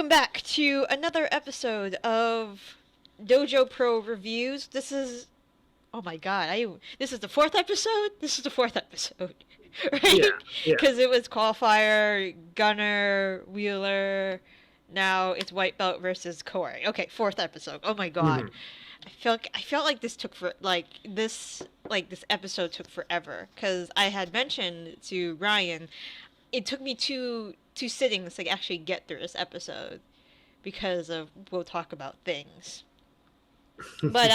Welcome back to another episode of Dojo Pro Reviews. Oh my god, this is the fourth episode? This is the fourth episode, right? Yeah. Because it was Qualifier, Gunner, Wheeler, now it's White Belt versus Corey. Okay, fourth episode. Oh my god. hmm I felt like this episode took forever because I had mentioned to Ryan it took me two sittings to actually get through this episode because of we'll talk about things. But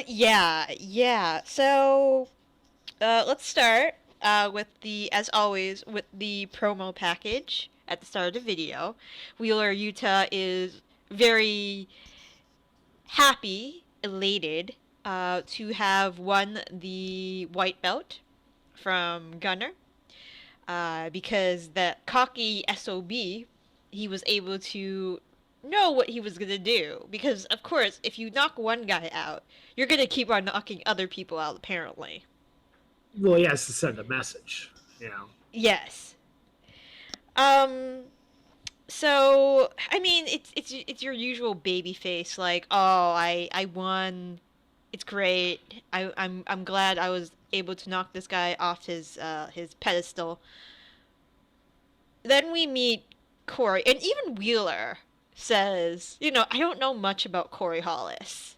yeah. So let's start with the as always with the promo package at the start of the video. Wheeler Yuta is very happy, elated to have won the white belt from Gunner because that cocky SOB, he was able to know what he was going to do. Because, of course, if you knock one guy out, you're going to keep on knocking other people out, apparently. Well, he has to send a message, Yes. Um, so, I mean, it's your usual baby face, like, oh, I won. It's great. I'm glad I was able to knock this guy off his pedestal. Then we meet Corey, and even Wheeler says, I don't know much about Corey Hollis.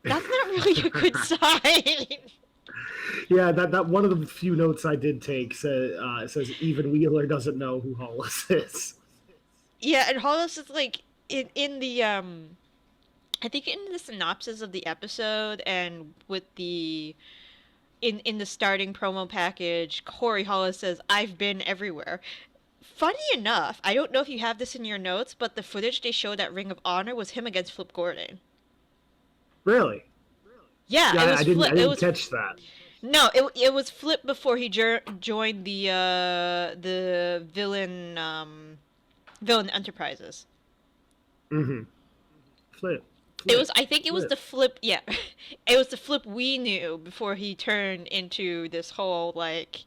That's not really a good sign. Yeah, that one of the few notes I did take says even Wheeler doesn't know who Hollis is. Yeah, and Hollis is like in the I think in the synopsis of the episode and with the in the starting promo package, Corey Hollis says, "I've been everywhere." Funny enough, I don't know if you have this in your notes, but the footage they showed at Ring of Honor was him against Flip Gordon. Really? Yeah, Yeah, it was I didn't. Flip. I It didn't was catch that. no, it was Flip before he joined the Villain Enterprises. Mm-hmm. Flip. I think it was Flip. the Flip, yeah. It was the Flip we knew before he turned into this whole, like,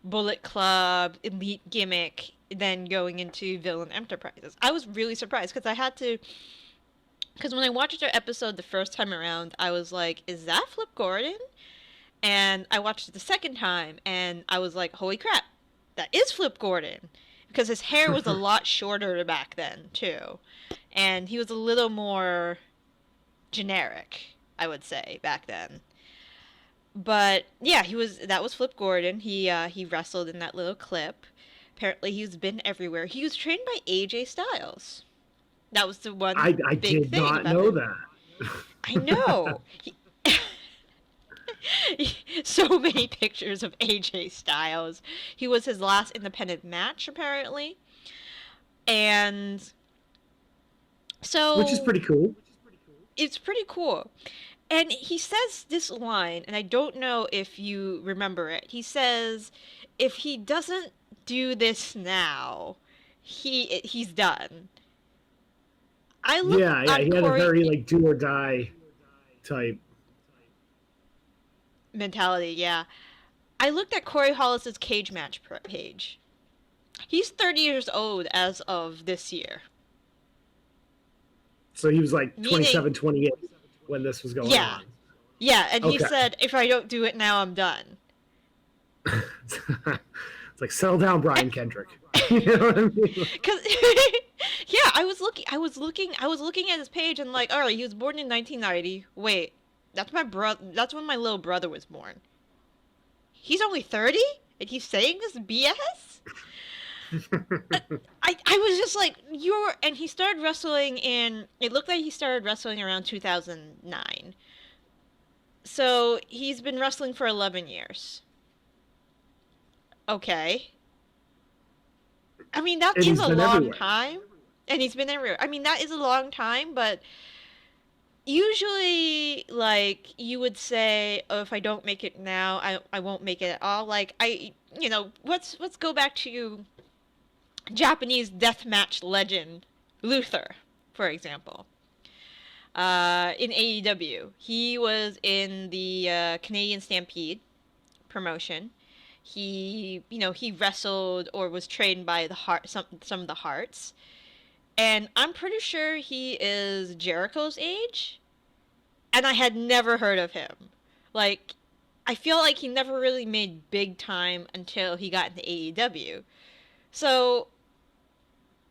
Bullet Club, elite gimmick, then going into Villain Enterprises. I was really surprised because when I watched their episode the first time around, I was like, is that Flip Gordon? And I watched it the second time, and I was like, holy crap, that is Flip Gordon. Because his hair was a lot shorter back then, too. And he was a little more generic, I would say, back then. But yeah, that was Flip Gordon. He wrestled in that little clip. Apparently he's been everywhere. He was trained by AJ Styles. That was the one I big did thing not about know him. that. I know. So many pictures of AJ Styles. He was his last independent match apparently. And Which is so pretty cool. it's pretty cool. And he says this line, and I don't know if you remember it. He says, if he doesn't do this now, he's done. I looked Yeah. on He had a Corey very like do or die type. mentality, yeah. I looked at Corey Hollis's cage match page. He's 30 years old as of this year. So he was like Meaning, 27, 28 when this was going yeah. on. Yeah, and he Okay. said, if I don't do it now, I'm done. It's like settle down, Brian Kendrick. You know what I mean? Cause yeah, I was looking at his page and like, all right, he was born in 1990. Wait, that's my brother. That's when my little brother was born. He's only 30, and he's saying this BS. I was just like, and he started wrestling it looked like he started wrestling around 2009. So he's been wrestling for 11 years. Okay. I mean, that And is he's a been long everywhere. time. And he's been everywhere. I mean, that is a long time, but usually, like, you would say, oh, if I don't make it now, I won't make it at all. Like, let's go back to Japanese deathmatch legend Luther, for example. In AEW, he was in the Canadian Stampede promotion. He wrestled or was trained by some of the Hearts. and I'm pretty sure he is Jericho's age, and I had never heard of him. Like, I feel like he never really made big time until he got into AEW. So,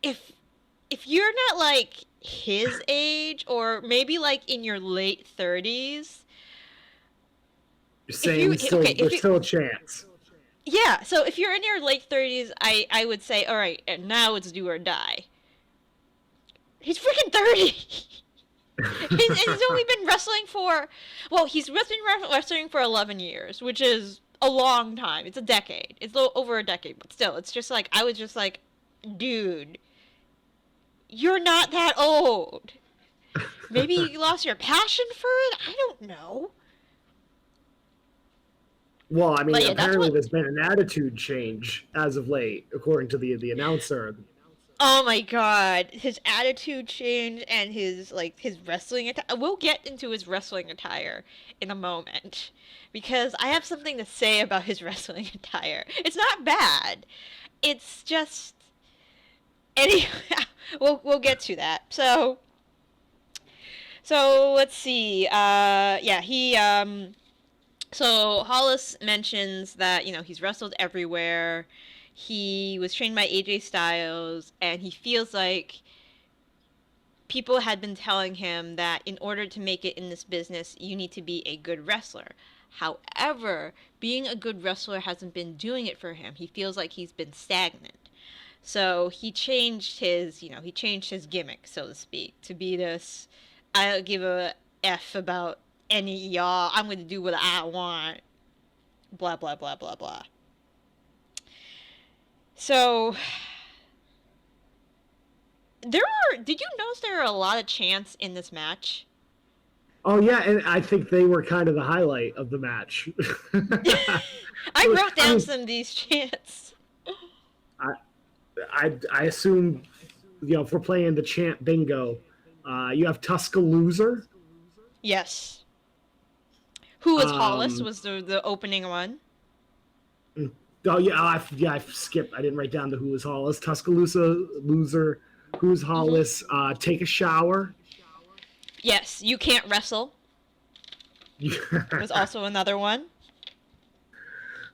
if you're not like his age, or maybe like in your late 30s, You're saying there's still a chance. Yeah, so if you're in your late 30s, I would say, all right, now it's do or die. He's freaking 30. he's only been wrestling for, well, he's been wrestling for 11 years, which is a long time. It's a decade. It's over a decade, but still, it's just like, I was just like, dude, you're not that old. Maybe you lost your passion for it? I don't know. Well, I mean, apparently there's been an attitude change as of late, according to the announcer. Oh my god, his attitude change and his wrestling attire. We'll get into his wrestling attire in a moment, because I have something to say about his wrestling attire. It's not bad. It's just we'll get to that. So let's see. So Hollis mentions that, he's wrestled everywhere. He was trained by AJ Styles, and he feels like people had been telling him that in order to make it in this business, you need to be a good wrestler. However, being a good wrestler hasn't been doing it for him. He feels like he's been stagnant. So he changed his gimmick, so to speak, to be this, I don't give a F about any of y'all, I'm going to do what I want, blah, blah, blah, blah, blah. So, did you notice there are a lot of chants in this match? Oh, yeah, and I think they were kind of the highlight of the match. I wrote down some of these chants. I assume, if we're playing the chant bingo, you have Tuscaloosa. Yes. Who was Hollis was the opening one. Oh yeah, I skipped. I didn't write down who was Hollis. Tuscaloosa, loser. Who's Hollis? Take a shower. Yes, you can't wrestle. Was also another one.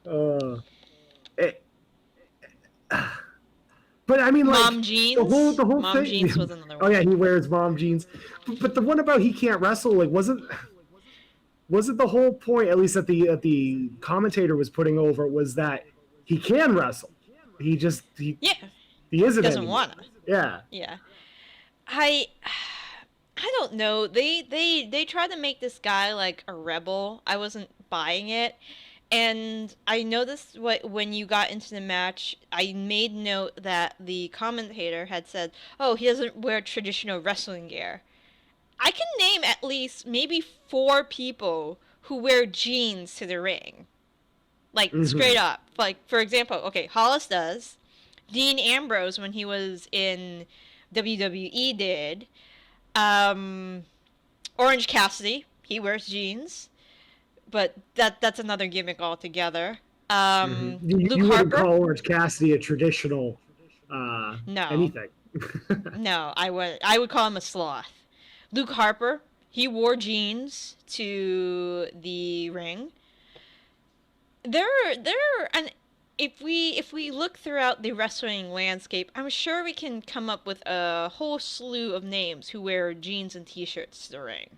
But I mean, mom jeans. The whole mom thing. Jeans was another one. Oh yeah, he wears mom jeans. But the one about he can't wrestle, wasn't the whole point? At least that the commentator was putting over was that he can wrestle. He isn't. He doesn't wanna. Yeah. Yeah. I don't know. They tried to make this guy like a rebel. I wasn't buying it. And I noticed when you got into the match, I made note that the commentator had said, "Oh, he doesn't wear traditional wrestling gear." I can name at least maybe 4 people who wear jeans to the ring. Like, straight up. Like, for example, okay, Hollis does. Dean Ambrose, when he was in WWE, did. Orange Cassidy, he wears jeans. But that's another gimmick altogether. You Luke wouldn't Harper. call Orange Cassidy a traditional No. anything. No, I would call him a sloth. Luke Harper, he wore jeans to the ring. If we look throughout the wrestling landscape, I'm sure we can come up with a whole slew of names who wear jeans and t-shirts to the ring.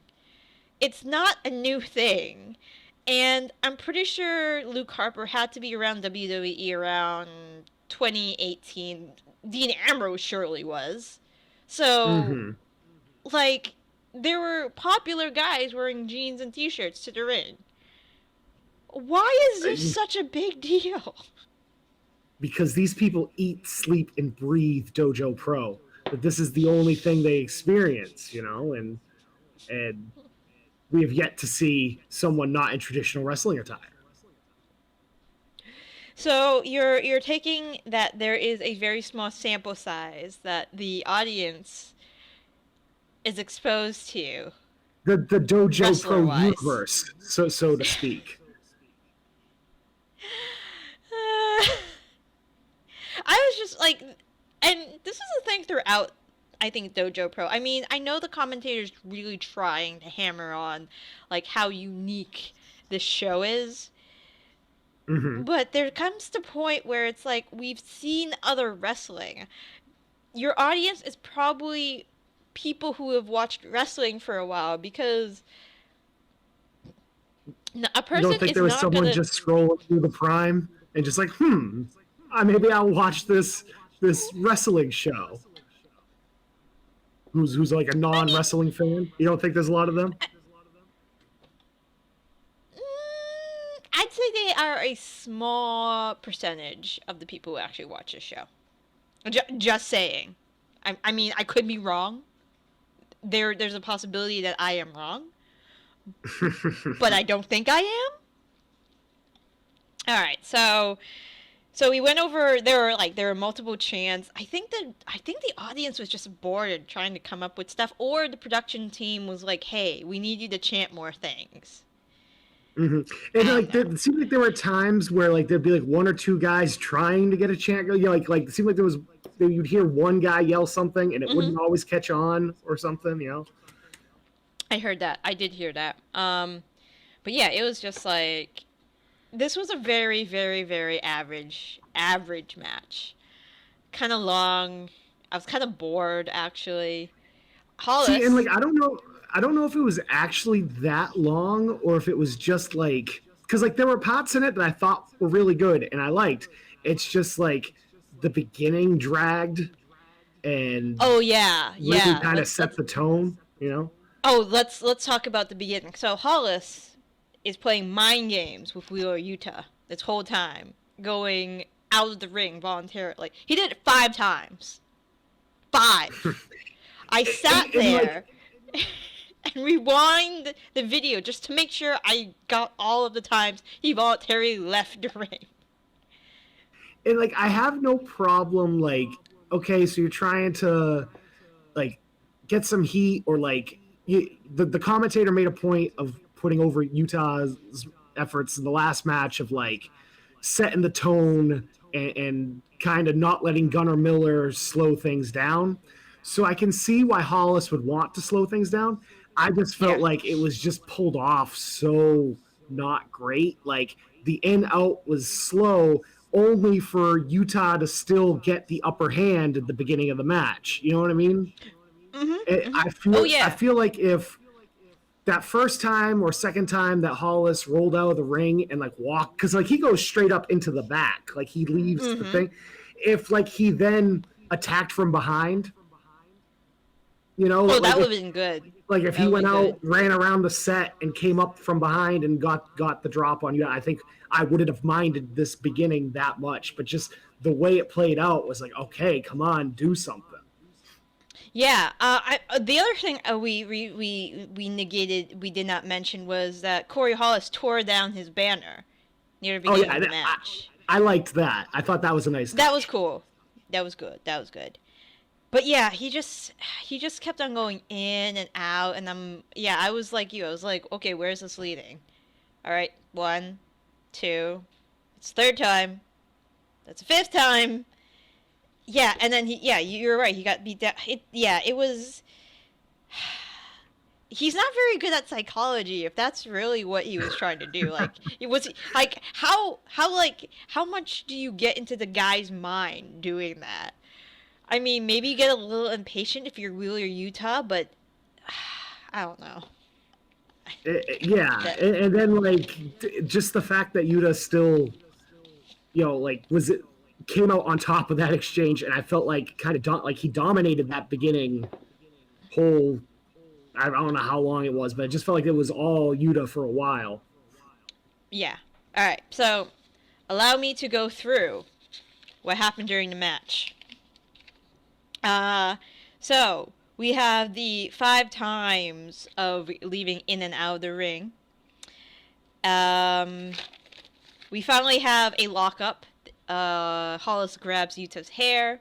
It's not a new thing. And I'm pretty sure Luke Harper had to be around WWE around 2018. Dean Ambrose surely was. So, there were popular guys wearing jeans and t-shirts to the ring. Why is this such a big deal? Because these people eat, sleep, and breathe Dojo Pro. That this is the only thing they experience, and we have yet to see someone not in traditional wrestling attire. So you're taking that there is a very small sample size that the audience is exposed to. The Dojo Pro wrestler-wise. universe, so to speak. I was just like, and this is the thing throughout I think Dojo Pro. I mean, I know the commentators really trying to hammer on like how unique this show is, Hmm. but there comes to point where it's like we've seen other wrestling. Your audience is probably people who have watched wrestling for a while because a You person don't think is there was not someone gonna. just scrolling through the Prime and just like, maybe I'll watch this wrestling show. Who's like a I mean, non-wrestling fan? You don't think there's a lot of them? I'd say they are a small percentage of the people who actually watch this show. Just saying. I mean, I could be wrong. There's a possibility that I am wrong, but I don't think I am. All right, so we went over. There were multiple chants. I think the audience was just bored and trying to come up with stuff, or the production team was like, "Hey, we need you to chant more things." Hmm. I And don't like, know. it seemed like there were times where like there'd be like one or two guys trying to get a chant. Like it seemed like there was you'd hear one guy yell something and it Hmm. wouldn't always catch on or something. I heard that. I did hear that. But yeah, it was just like this was a very, very, very average match. Kind of long. I was kind of bored actually. See, and like Hollis. I don't know if it was actually that long or if it was just like because like there were parts in it that I thought were really good and I liked. It's just like the beginning dragged and Oh yeah, really yeah. kind of Let's set the tone. let's talk about the beginning. So Hollis is playing mind games with Wheeler Yuta this whole time, going out of the ring voluntarily. He did it 5 times. 5. I sat And like there and rewind the video just to make sure I got all of the times he voluntarily left the ring. I have no problem like okay, so you're trying to like get some heat or like the commentator made a point of putting over Utah's efforts in the last match of like setting the tone and kind of not letting Gunnar Miller slow things down. So I can see why Hollis would want to slow things down. I just felt Yeah. like it was just pulled off so not great. Like the in out was slow only for Utah to still get the upper hand at the beginning of the match. You know what I mean? Mhm. It, Mhm. I Oh feel I yeah. feel like if that first time or second time that Hollis rolled out of the ring and like walked because like he goes straight up into the back, like he leaves the Mhm. thing. If like he then attacked from behind, Oh, like that would if have been good. he That would have went been out, good. ran around the set, and came up from behind and got the drop on you, I think I wouldn't have minded this beginning that much. But just the way it played out was like, okay, come on, do something. Yeah. The other thing we negated, we did not mention was that Corey Hollis tore down his banner near the Oh beginning yeah, of the match. I liked that. I thought that was a nice That was touch. cool. That was good. That was good. But yeah, he just kept on going in and out, and I was like you. I was like, okay, where's this leading? All right, one, two. It's third time. That's a fifth time. Yeah, and then you're right. He got beat down. It was. He's not very good at psychology. If that's really what he was trying to do, like, it was like how much do you get into the guy's mind doing that? I mean, maybe you get a little impatient if you're Wheeler Utah, but I don't know. Yeah, That and then like just the fact that Yuta still, like was it came out on top of that exchange, and I felt like kind of like he dominated that beginning whole. I don't know how long it was, but it just felt like it was all Yuta for a while. yeah. All right. So, allow me to go through what happened during the match. Uh, so we have the 5 times of leaving in and out of the ring. Um, we finally have a lockup. Hollis grabs Yuta's hair,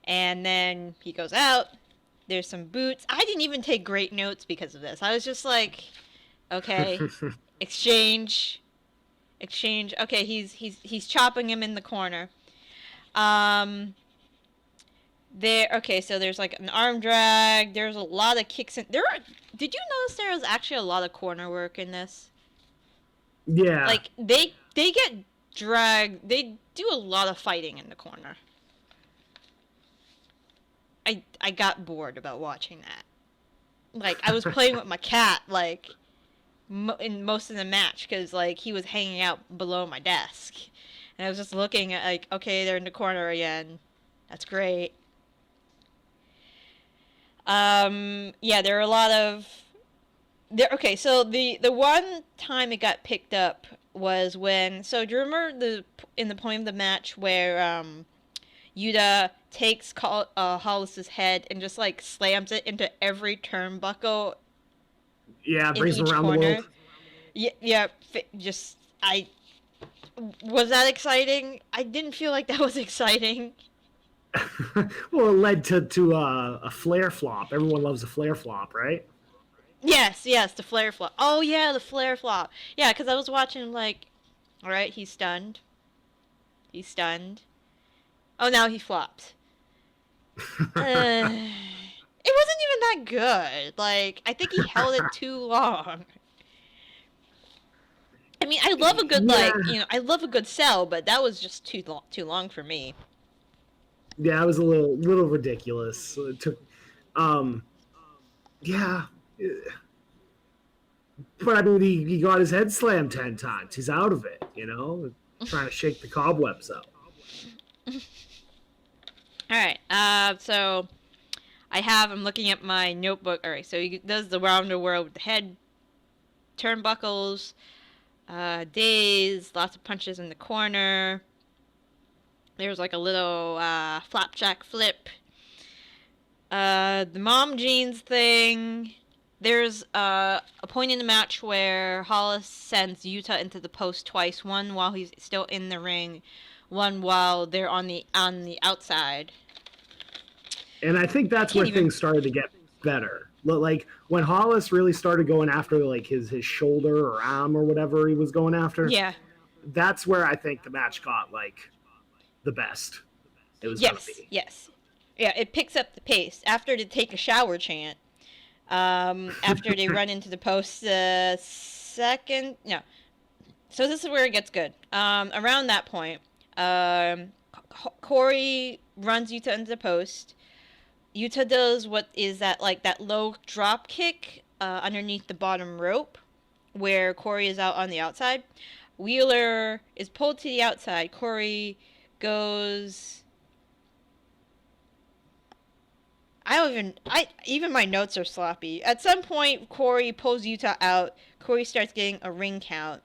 and then he goes out. There's some boots. I didn't even take great notes because of this. I was just like, okay, exchange, exchange. Okay, he's chopping him in the corner. Um, Okay, so there's like an arm drag. There's a lot of kicks in. Did you notice there was actually a lot of corner work in this? Yeah. Like they get dragged. They do a lot of fighting in the corner. I got bored about watching that. Like I was playing with my cat like in most of the match because like he was hanging out below my desk, and I was just looking at like, okay, they're in the corner again. That's great. Yeah, there are a lot of there. Okay, so the one time it got picked up was when. So do you remember in the point of the match where Yuta takes Hollis's head and just like slams it into every turnbuckle Yeah, in brings him each around the corner? world. Yeah, yeah. Just I was that exciting? I didn't feel like that was exciting. Well, it led to a flare flop. Everyone loves a flare flop, right? Yes, yes, the flare flop. Oh yeah, the flare flop. Yeah, because I was watching like, all right, he's stunned. He's stunned. Oh, now he flopped. It wasn't even that good. Like, I think he held it too long. I mean, I love a good Yeah, I love a good sell, but that was just too long for me. yeah, it was a little ridiculous. So it took, um, yeah, but I mean, he got his head slammed 10 times. He's out of it, trying to shake the cobwebs out. All right. So I'm looking at my notebook. All right. So he does the round the world with the head turnbuckles, days, lots of punches in the corner. There's like a little flapjack flip. The mom jeans thing. There's a point in the match where Hollis sends Yuta into the post twice. One while he's still in the ring, one while they're on the outside. And I think that's where things started to get better. Like when Hollis really started going after like his shoulder or arm or whatever he was going after. Yeah. That's where I think the match got like the best. It was gonna be. Yes. Yeah, it picks up the pace after they take a shower chant. After they run into the post, second no. So this is where it gets good. Around that point, Corey runs Yuta into the post. Yuta does what is that like that low drop kick underneath the bottom rope, where Corey is out on the outside. Wheeler is pulled to the outside. Corey goes. Even my notes are sloppy. At some point, Corey pulls Yuta out. Corey starts getting a ring count.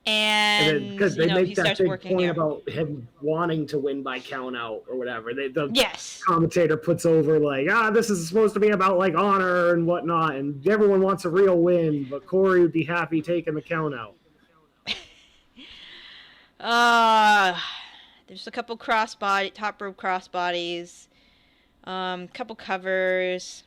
And because they make he that starts big working point here. about him wanting to win by count out or whatever. The Yes. commentator puts over like, this is supposed to be about like honor and whatnot, and everyone wants a real win, but Corey would be happy taking the count out. There's a couple top rope crossbodies, couple covers.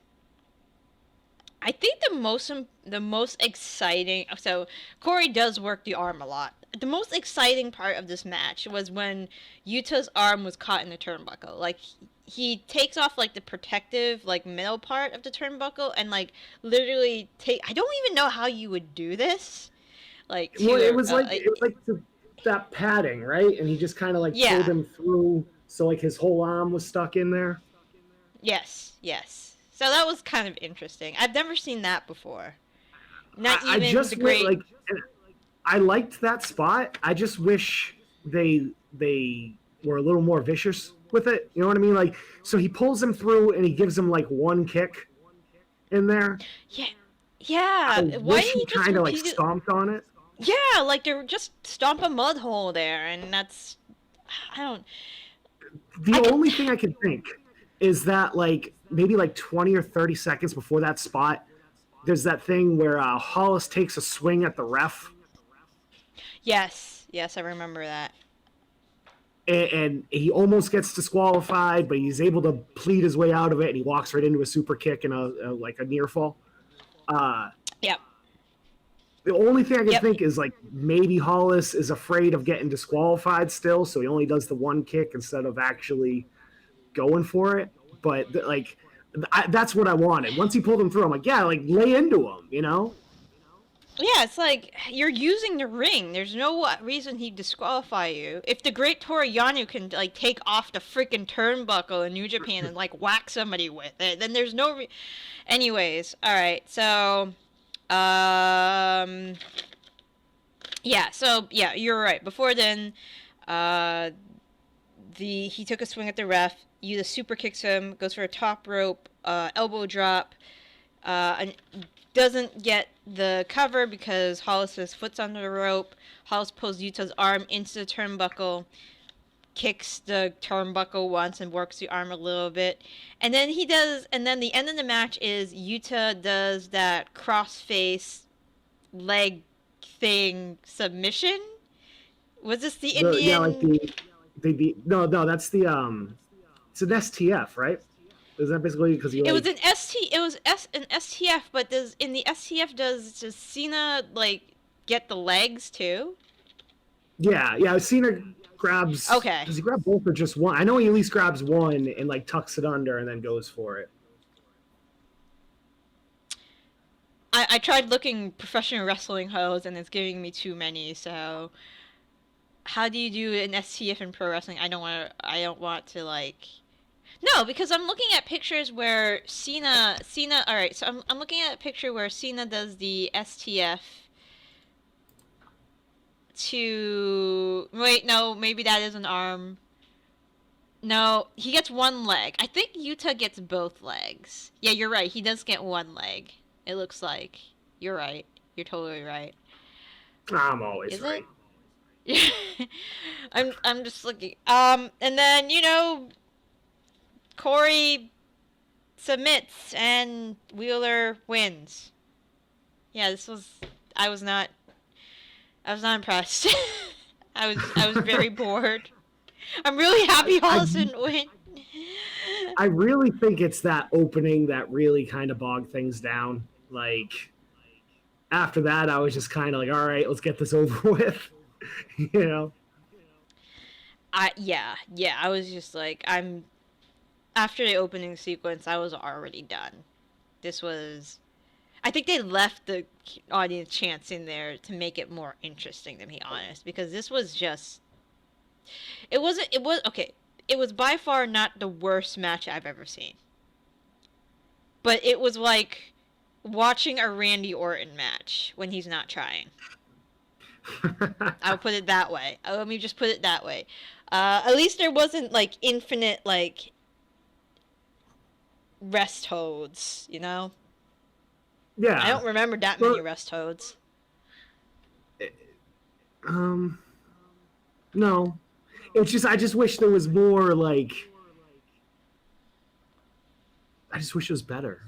I think the most exciting. So Corey does work the arm a lot. The most exciting part of this match was when Yuta's arm was caught in the turnbuckle. Like he takes off like the protective like middle part of the turnbuckle and like literally I don't even know how you would do this. Like it was like that padding, right? And he just kind of like pulled him through, so like his whole arm was stuck in there. Yes. So that was kind of interesting. I've never seen that before. I liked that spot. I just wish they were a little more vicious with it. You know what I mean? Like, so he pulls him through and he gives him like one kick in there. Yeah. Why didn't he kind of like stomped on it? Yeah, like they just stomp a mud hole there, and that's The only thing I can think is that like maybe like 20 or 30 seconds before that spot, there's that thing where Hollis takes a swing at the ref. Yes, I remember that. And he almost gets disqualified, but he's able to plead his way out of it, and he walks right into a super kick and a near fall. Yep. The only thing I can think is like maybe Hollis is afraid of getting disqualified still, so he only does the one kick instead of actually going for it, but like that's what I wanted. Once he pulled him through, I'm like, yeah, like lay into him, you know? Yeah, it's like you're using the ring. There's no reason he'd disqualify you. If the Great Toru Yano can like take off the freaking turnbuckle in New Japan and like whack somebody with it, then there's no. Anyways, all right. So, yeah. So yeah, you're right. Before then, uh, he took a swing at the ref. Yuta super kicks him, goes for a top rope, elbow drop, and doesn't get the cover because Hollis' foot's under the rope. Hollis pulls Yuta's arm into the turnbuckle, kicks the turnbuckle once and works the arm a little bit. And then the end of the match is Yuta does that crossface leg thing submission. Was this the Indian? Yeah, like no, that's the it's an STF, right? Is that basically because It was an an STF, but in the STF does Cena like get the legs too? Yeah. Cena grabs. Okay. Does he grab both or just one? I know he at least grabs one and like tucks it under and then goes for it. I tried looking professional wrestling hoes and it's giving me too many. So, how do you do an STF in pro wrestling? I don't want to like. No, because I'm looking at pictures where Cena. All right, so I'm looking at a picture where Cena does the STF. Wait, no, maybe that is an arm. No, he gets one leg. I think Yuta gets both legs. Yeah, you're right. He does get one leg. It looks like. You're right. You're totally right. I'm always is right. It? I'm just looking. And then Corey submits and Wheeler wins. Yeah, I was not impressed. I was very bored. I'm really happy Hollis didn't win. I really think it's that opening that really kind of bogged things down. Like, after that, I was just kind of like, all right, let's get this over with. Yeah, I was just like, after the opening sequence, I was already done. I think they left the audience chance in there to make it more interesting, to be honest, because this was just, it was by far not the worst match I've ever seen. But it was like watching a Randy Orton match when he's not trying. I'll put it that way. Let me just put it that way. At least there wasn't like infinite like rest holds, Yeah. I don't remember that many rest holds. No. It's just I just wish there was more like I just wish it was better.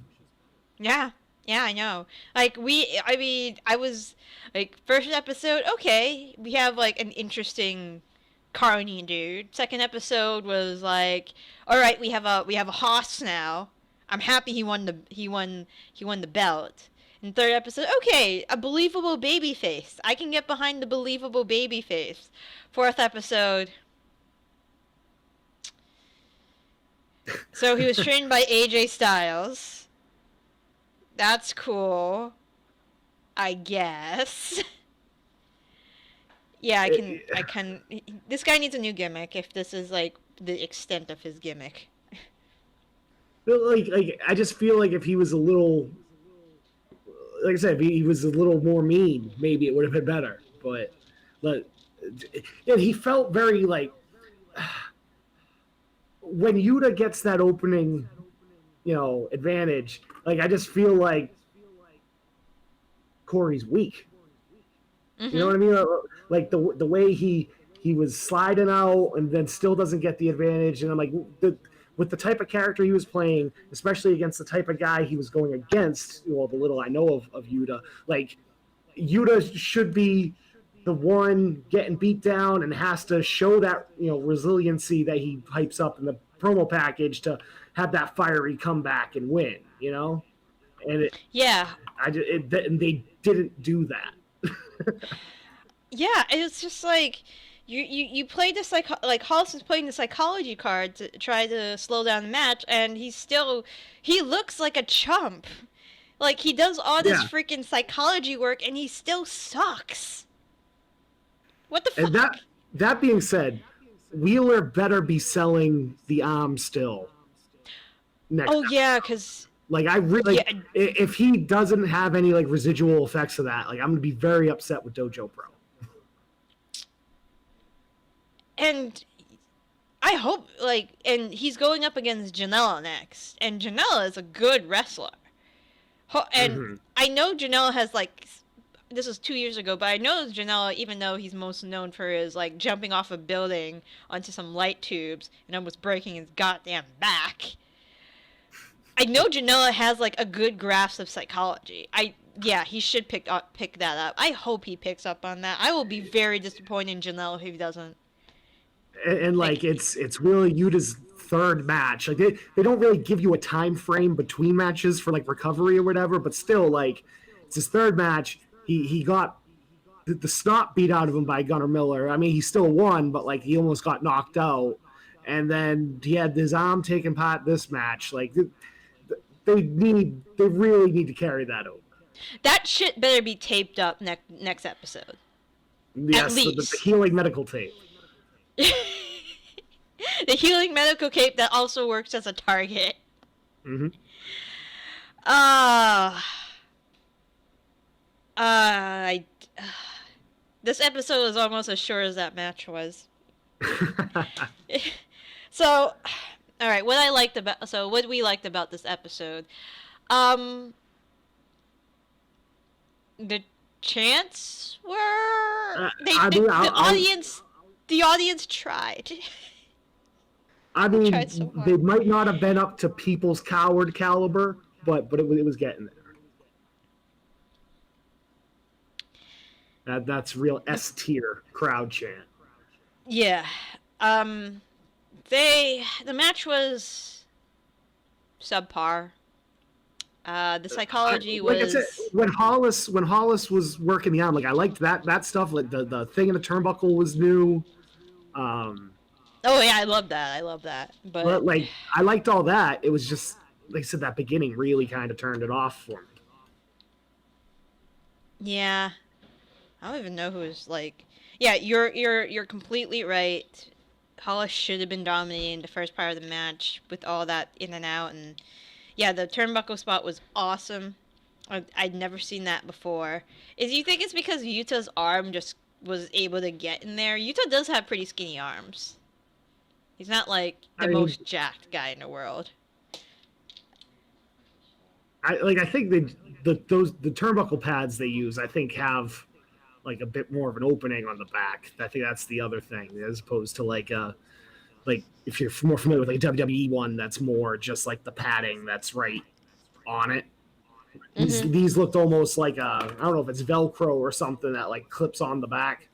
Yeah, I know. Like I was like first episode, okay, we have like an interesting carny dude. Second episode was like, all right, we have a hoss now. I'm happy he won the belt. And third episode, okay, a believable baby face. I can get behind the believable baby face. Fourth episode. So he was trained by AJ Styles. That's cool. I guess. Yeah, I can. This guy needs a new gimmick if this is like the extent of his gimmick. Like I just feel like if he was a little, like I said, if he was a little more mean, maybe it would have been better. But he felt very like when Yuta gets that opening, advantage. Like I just feel like Corey's weak. Mm-hmm. You know what I mean? Like the way he was sliding out and then still doesn't get the advantage, and I'm like, with the type of character he was playing, especially against the type of guy he was going against, the little I know of Yuta, like Yuta should be the one getting beat down and has to show that resiliency that he hypes up in the promo package to have that fiery comeback and win. And they didn't do that. Yeah, it's just like you played the like Hollis is playing the psychology card to try to slow down the match, and he looks like a chump. Like he does all this Yeah. freaking psychology work, and he still sucks. What the And fuck? that being said, Wheeler better be selling the arm still. Next Oh yeah, cause like I really yeah, if he doesn't have any like residual effects of that, like I'm gonna be very upset with Dojo Pro. and I hope and he's going up against Janela next, and Janela is a good wrestler. And Mm-hmm. I know Janela has this was 2 years ago, but I know Janela, even though he's most known for his like jumping off a building onto some light tubes and almost breaking his goddamn back. I know Janela has like a good grasp of psychology. Yeah, he should pick that up. I hope he picks up on that. I will be very disappointed in Janela if he doesn't. And like it's really Yuta's third match. Like they don't really give you a time frame between matches for like recovery or whatever, but still like it's his third match. He got the snot beat out of him by Gunnar Miller. I mean, he still won, but like he almost got knocked out. And then he had his arm taken part this match. Like they really need to carry that over. That shit better be taped up next episode. Yes, At least. The healing medical tape. The healing medical cape that also works as a target. Mm-hmm. This episode is almost as short as that match was. So, all right, what we liked about this episode, the chants were the audience tried. I mean, tried so hard. they might not have been up to People's Coward caliber, but it was getting there. That's real S tier crowd chant. Yeah. The match was subpar. The psychology was. Like I said, when Hollis was working the arm, like I liked that stuff. Like the thing in the turnbuckle was new. Oh yeah, I love that. But like I liked all that. It was just like I said, that beginning really kind of turned it off for me. Yeah, I don't even know who's like. Yeah, you're completely right. Hollis should have been dominating the first part of the match with all that in and out, and yeah, the turnbuckle spot was awesome. I'd never seen that before. You think it's because Yuta's arm just was able to get in there? Yuta does have pretty skinny arms. He's not like the most jacked guy in the world. I think the turnbuckle pads they use, I think, have like a bit more of an opening on the back. I think that's the other thing, as opposed to like if you're more familiar with like a WWE one, that's more just like the padding that's right on it. Mm-hmm. These looked almost like I don't know if it's Velcro or something that like clips on the back.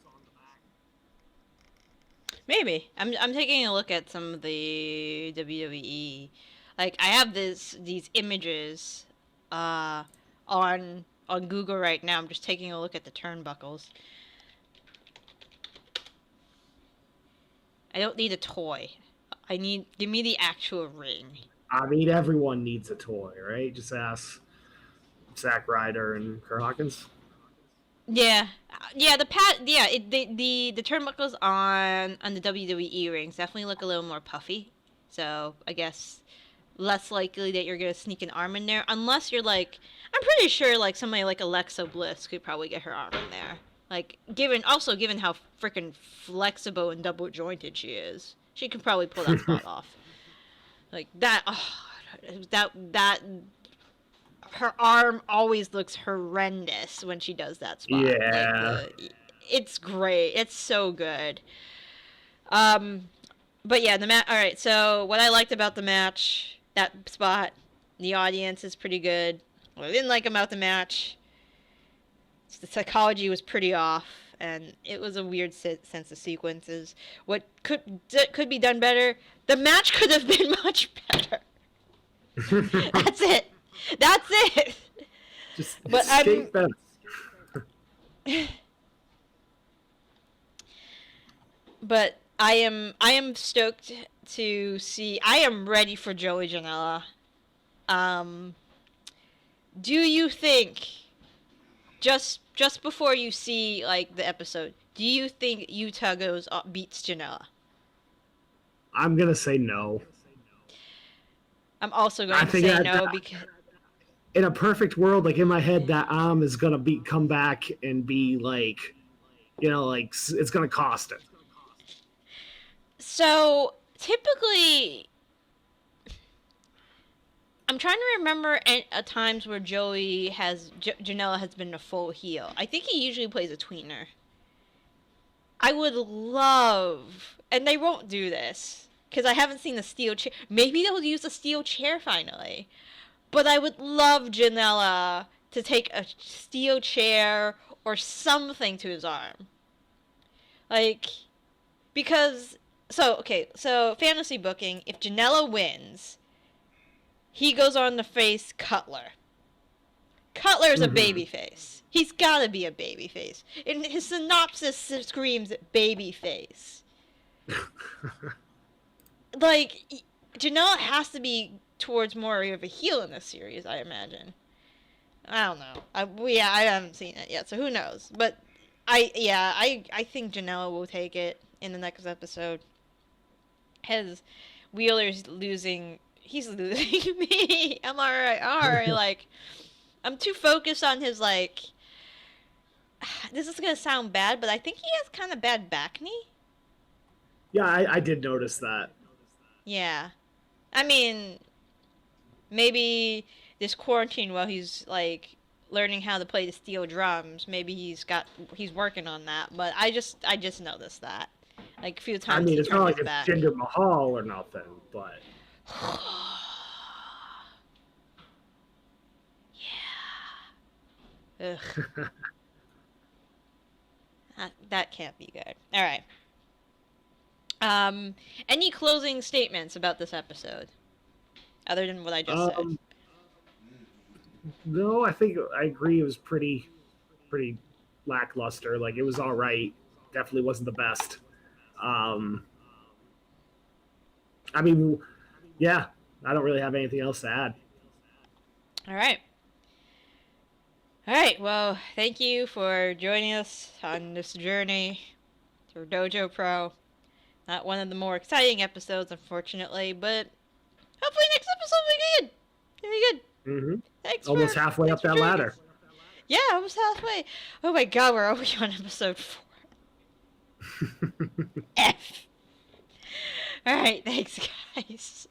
Maybe. I'm taking a look at some of the WWE. Like I have these images on Google right now. I'm just taking a look at the turnbuckles. I don't need a toy. Give me the actual ring. I mean, everyone needs a toy, right? Just ask Zack Ryder and Kurt Hawkins. Yeah, the turnbuckles on the WWE rings definitely look a little more puffy. So I guess less likely that you're gonna sneak an arm in there, unless you're like, I'm pretty sure like somebody like Alexa Bliss could probably get her arm in there. Like given how freaking flexible and double jointed she is, she could probably pull that spot off. Like that. That. Her arm always looks horrendous when she does that spot. Yeah. It's great. It's so good. But yeah, the match. All right. So what I liked about the match, that spot, the audience is pretty good. What I didn't like about the match, the psychology was pretty off, and it was a weird sense of sequences. What could be done better? The match could have been much better. That's it. That's it. Just escape them. But I am stoked to see. I am ready for Joey Janela. Um, do you think just before you see like the episode, do you think Utah goes beats Janela? I'm gonna say no. I'm also I going to think say that, no because in a perfect world, like in my head, that is gonna come back and be like, like it's gonna cost it. so typically I'm trying to remember times where Janela has been a full heel. I think he usually plays a tweener. I would love, and they won't do this because I haven't seen the steel chair. Maybe they'll use the steel chair finally. But I would love Janela to take a steel chair or something to his arm. Like, because, so fantasy booking, if Janela wins, he goes on to face Cutler. Cutler's a babyface. He's gotta be a babyface. And his synopsis screams babyface. Like, Janela has to be towards more of a heel in this series, I imagine. I don't know. I haven't seen it yet, so who knows? But I think Janela will take it in the next episode. His Wheeler's losing. He's losing me. I'm alright. Like, I'm too focused on his like. This is gonna sound bad, but I think he has kind of bad back knee. Yeah, I did notice that. Yeah, I mean, maybe this quarantine while he's like learning how to play the steel drums, maybe he's working on that. But I just noticed that like a few times. I mean, it's not like it's back. Jinder Mahal or nothing, but yeah. Ugh. That can't be good. All right. Any closing statements about this episode, other than what I just said? No, I think I agree. It was pretty lackluster. Like, it was all right. Definitely wasn't the best. I mean, yeah, I don't really have anything else to add. All right. All right. Well, thank you for joining us on this journey through Dojo Pro. Not one of the more exciting episodes, unfortunately, but hopefully next episode will be good. It'll be good. Mm-hmm. Thanks. Almost halfway up that ladder. Yeah, almost halfway. Oh my god, we're already on episode 4. F. All right, thanks, guys.